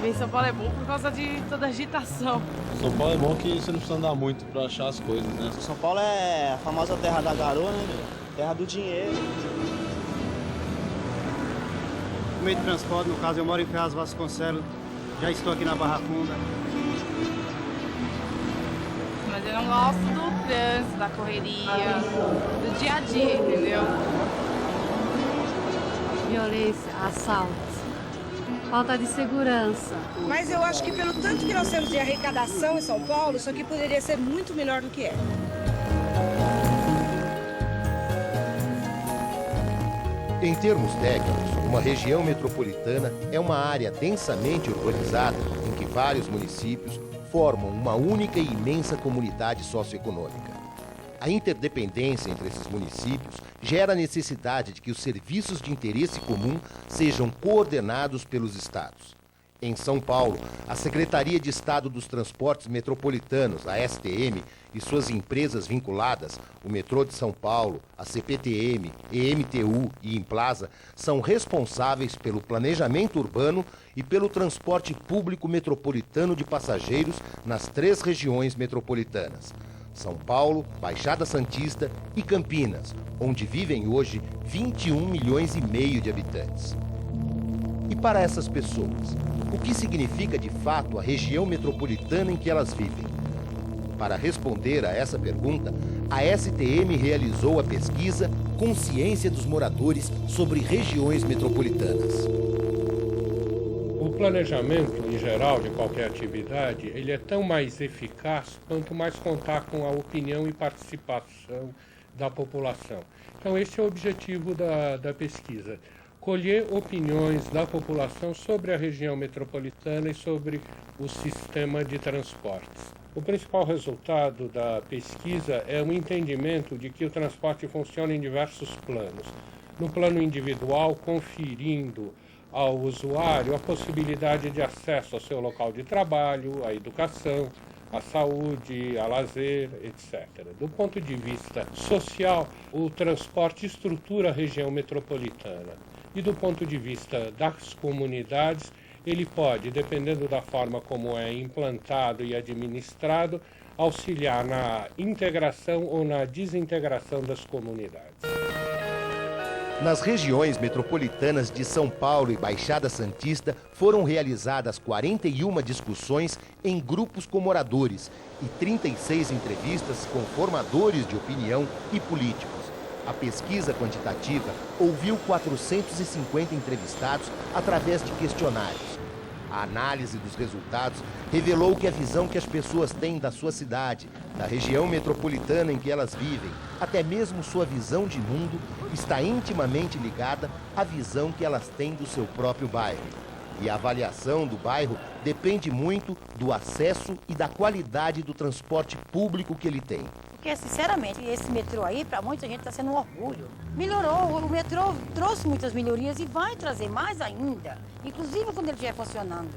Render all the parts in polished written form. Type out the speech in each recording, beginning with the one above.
em São Paulo é bom por causa de toda a agitação. São Paulo é bom que você não precisa andar muito pra achar as coisas, né? São Paulo é a famosa terra da garoa, né, meu? Terra do dinheiro. O meio de transporte, no caso, eu moro em Ferraz Vasconcelos, já estou aqui na Barra Funda. Mas eu não gosto do trânsito, da correria, do dia a dia, entendeu? Violência, assaltos, falta de segurança. Mas eu acho que pelo tanto que nós temos de arrecadação em São Paulo, isso aqui poderia ser muito melhor do que é. Em termos técnicos, uma região metropolitana é uma área densamente urbanizada em que vários municípios formam uma única e imensa comunidade socioeconômica. A interdependência entre esses municípios gera a necessidade de que os serviços de interesse comum sejam coordenados pelos estados. Em São Paulo, a Secretaria de Estado dos Transportes Metropolitanos, a STM, e suas empresas vinculadas, o Metrô de São Paulo, a CPTM, EMTU e Implaza, são responsáveis pelo planejamento urbano e pelo transporte público metropolitano de passageiros nas 3 regiões metropolitanas: São Paulo, Baixada Santista e Campinas, onde vivem hoje 21 milhões e meio de habitantes. E para essas pessoas, o que significa de fato a região metropolitana em que elas vivem? Para responder a essa pergunta, a STM realizou a pesquisa Consciência dos Moradores sobre Regiões Metropolitanas. O planejamento, em geral, de qualquer atividade, ele é tão mais eficaz quanto mais contar com a opinião e participação da população. Então, esse é o objetivo da pesquisa: colher opiniões da população sobre a região metropolitana e sobre o sistema de transportes. O principal resultado da pesquisa é o entendimento de que o transporte funciona em diversos planos. No plano individual, conferindo ao usuário a possibilidade de acesso ao seu local de trabalho, à educação, à saúde, a lazer, etc. Do ponto de vista social, o transporte estrutura a região metropolitana. E do ponto de vista das comunidades, ele pode, dependendo da forma como é implantado e administrado, auxiliar na integração ou na desintegração das comunidades. Nas regiões metropolitanas de São Paulo e Baixada Santista foram realizadas 41 discussões em grupos com moradores e 36 entrevistas com formadores de opinião e políticos. A pesquisa quantitativa ouviu 450 entrevistados através de questionários. A análise dos resultados revelou que a visão que as pessoas têm da sua cidade, da região metropolitana em que elas vivem, até mesmo sua visão de mundo, está intimamente ligada à visão que elas têm do seu próprio bairro. E a avaliação do bairro depende muito do acesso e da qualidade do transporte público que ele tem. Porque, sinceramente, esse metrô aí, para muita gente, está sendo um orgulho. Melhorou, o metrô trouxe muitas melhorias e vai trazer mais ainda. Inclusive quando ele estiver funcionando.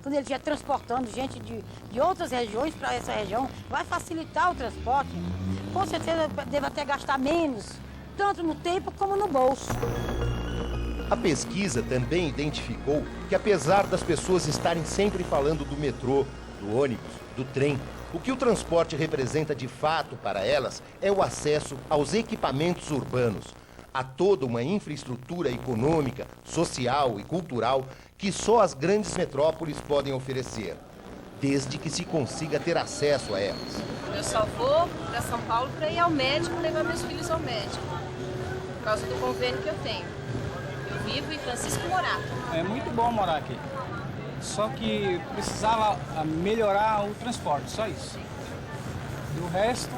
Quando ele estiver transportando gente de outras regiões para essa região, vai facilitar o transporte. Com certeza deve até gastar menos, tanto no tempo como no bolso. A pesquisa também identificou que, apesar das pessoas estarem sempre falando do metrô, do ônibus, do trem, o que o transporte representa de fato para elas é o acesso aos equipamentos urbanos, a toda uma infraestrutura econômica, social e cultural que só as grandes metrópoles podem oferecer, desde que se consiga ter acesso a elas. Eu só vou para São Paulo para ir ao médico, levar meus filhos ao médico, por causa do convênio que eu tenho. Eu vivo em Francisco Morato. É muito bom morar aqui. Só que precisava melhorar o transporte, só isso. Do resto,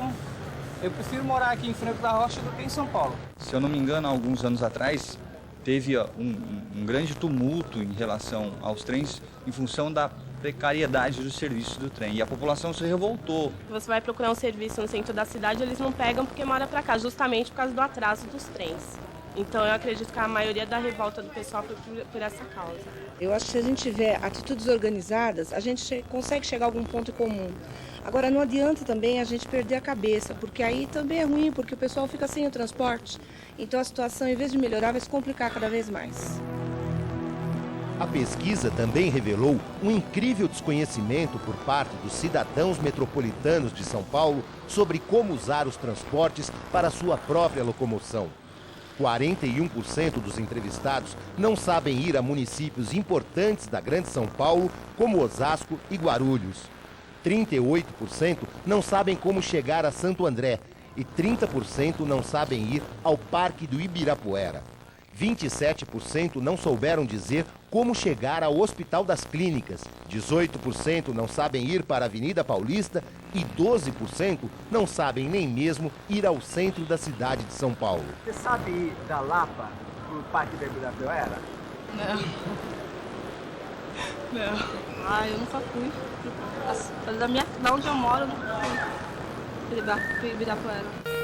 eu prefiro morar aqui em Franco da Rocha do que em São Paulo. Se eu não me engano, há alguns anos atrás, teve um grande tumulto em relação aos trens em função da precariedade dos serviços do trem. E a população se revoltou. Você vai procurar um serviço no centro da cidade, eles não pegam porque mora para cá, justamente por causa do atraso dos trens. Então eu acredito que a maioria da revolta do pessoal foi por essa causa. Eu acho que se a gente tiver atitudes organizadas, a gente consegue chegar a algum ponto comum. Agora, não adianta também a gente perder a cabeça, porque aí também é ruim, porque o pessoal fica sem o transporte. Então a situação, em vez de melhorar, vai se complicar cada vez mais. A pesquisa também revelou um incrível desconhecimento por parte dos cidadãos metropolitanos de São Paulo sobre como usar os transportes para sua própria locomoção. 41% dos entrevistados não sabem ir a municípios importantes da Grande São Paulo, como Osasco e Guarulhos. 38% não sabem como chegar a Santo André e 30% não sabem ir ao Parque do Ibirapuera. 27% não souberam dizer como chegar ao Hospital das Clínicas, 18% não sabem ir para a Avenida Paulista e 12% não sabem nem mesmo ir ao centro da cidade de São Paulo. Você sabe ir da Lapa para o Parque do Ibirapuera? Não. Não. Ah, eu nunca fui. Da onde eu moro, eu nunca fui para Ibirapuera.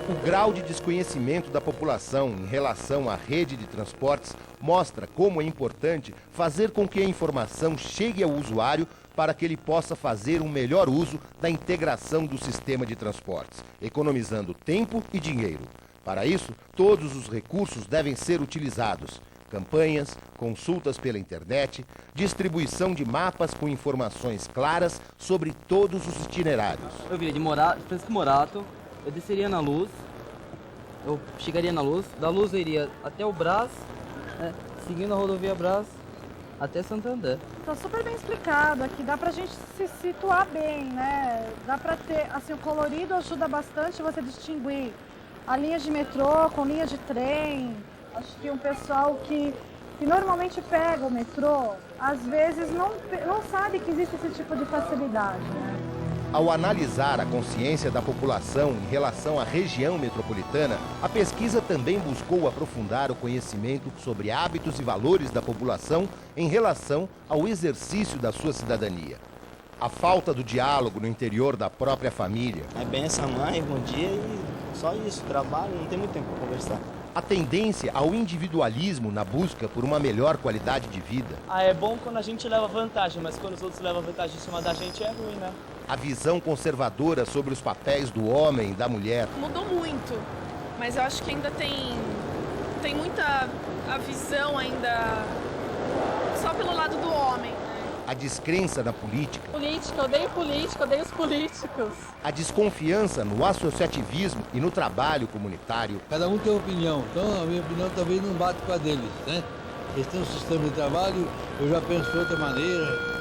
O grau de desconhecimento da população em relação à rede de transportes mostra como é importante fazer com que a informação chegue ao usuário para que ele possa fazer um melhor uso da integração do sistema de transportes, economizando tempo e dinheiro. Para isso, todos os recursos devem ser utilizados. Campanhas, consultas pela internet, distribuição de mapas com informações claras sobre todos os itinerários. Eu viria de Francisco Morato. Eu desceria na Luz, eu chegaria na Luz, da Luz eu iria até o Brás, seguindo a rodovia Brás até Santo André. Tá super bem explicado aqui, dá pra gente se situar bem, né? Dá pra ter, assim, o colorido ajuda bastante você distinguir a linha de metrô com linha de trem. Acho que um pessoal que normalmente pega o metrô, às vezes não sabe que existe esse tipo de facilidade, né? Ao analisar a consciência da população em relação à região metropolitana, a pesquisa também buscou aprofundar o conhecimento sobre hábitos e valores da população em relação ao exercício da sua cidadania. A falta do diálogo no interior da própria família. É benção, mãe, bom dia e só isso, trabalho, não tem muito tempo para conversar. A tendência ao individualismo na busca por uma melhor qualidade de vida. É bom quando a gente leva vantagem, mas quando os outros levam vantagem em cima da gente é ruim, né? A visão conservadora sobre os papéis do homem e da mulher. Mudou muito, mas eu acho que ainda tem muita a visão ainda só pelo lado do homem. A descrença na política. Política, eu odeio os políticos. A desconfiança no associativismo e no trabalho comunitário. Cada um tem opinião, então a minha opinião talvez não bate com a deles, né? Eles têm um sistema de trabalho, eu já penso de outra maneira.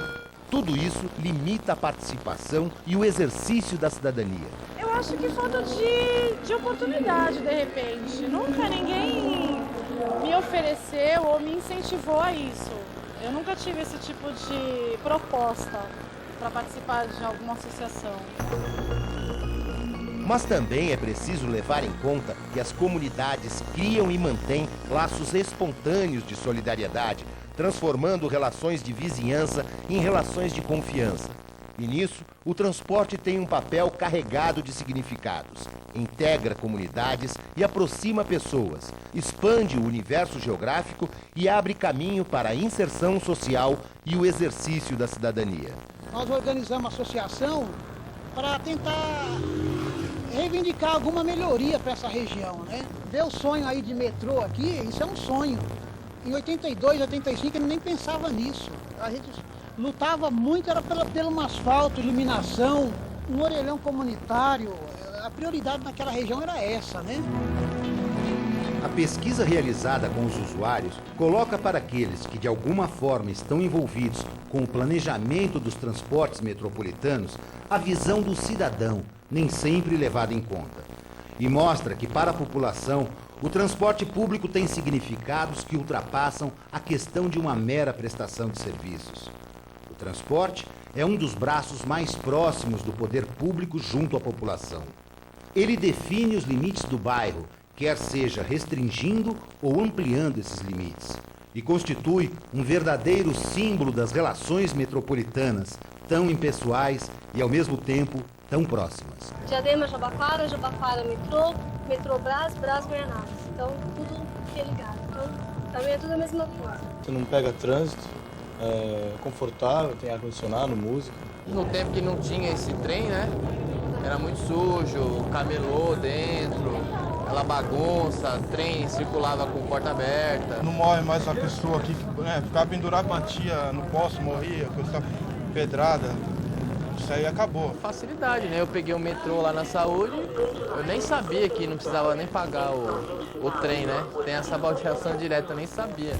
Tudo isso limita a participação e o exercício da cidadania. Eu acho que falta de oportunidade, de repente. Nunca ninguém me ofereceu ou me incentivou a isso. Eu nunca tive esse tipo de proposta para participar de alguma associação. Mas também é preciso levar em conta que as comunidades criam e mantêm laços espontâneos de solidariedade, transformando relações de vizinhança em relações de confiança. E nisso, o transporte tem um papel carregado de significados. Integra comunidades e aproxima pessoas, expande o universo geográfico e abre caminho para a inserção social e o exercício da cidadania. Nós organizamos uma associação para tentar reivindicar alguma melhoria para essa região, né? Ver o sonho aí de metrô aqui, isso é um sonho. Em 82, 85, ele nem pensava nisso. A gente lutava muito, era pelo asfalto, iluminação, um orelhão comunitário. A prioridade naquela região era essa, né? A pesquisa realizada com os usuários coloca para aqueles que de alguma forma estão envolvidos com o planejamento dos transportes metropolitanos a visão do cidadão, nem sempre levada em conta. E mostra que para a população o transporte público tem significados que ultrapassam a questão de uma mera prestação de serviços. O transporte é um dos braços mais próximos do poder público junto à população. Ele define os limites do bairro, quer seja restringindo ou ampliando esses limites, e constitui um verdadeiro símbolo das relações metropolitanas, tão impessoais e, ao mesmo tempo, tão próximas. Diadema, Jabaquara, Jabaquara, metrô, metrô Brás, Brás, Goianas. Então, tudo interligado. Então, pra mim é tudo a mesma coisa. Você não pega trânsito, é confortável, tem ar-condicionado, música. No tempo que não tinha esse trem, né? Era muito sujo, camelô dentro. aquela bagunça, trem circulava com porta aberta. Não morre mais a pessoa aqui, né? Ficava pendurado, batia no poste, morria, pedrada. Isso aí acabou. Facilidade, né? Eu peguei o metrô lá na saúde, eu nem sabia que não precisava nem pagar o trem, né? Tem essa baldeação direta, eu nem sabia.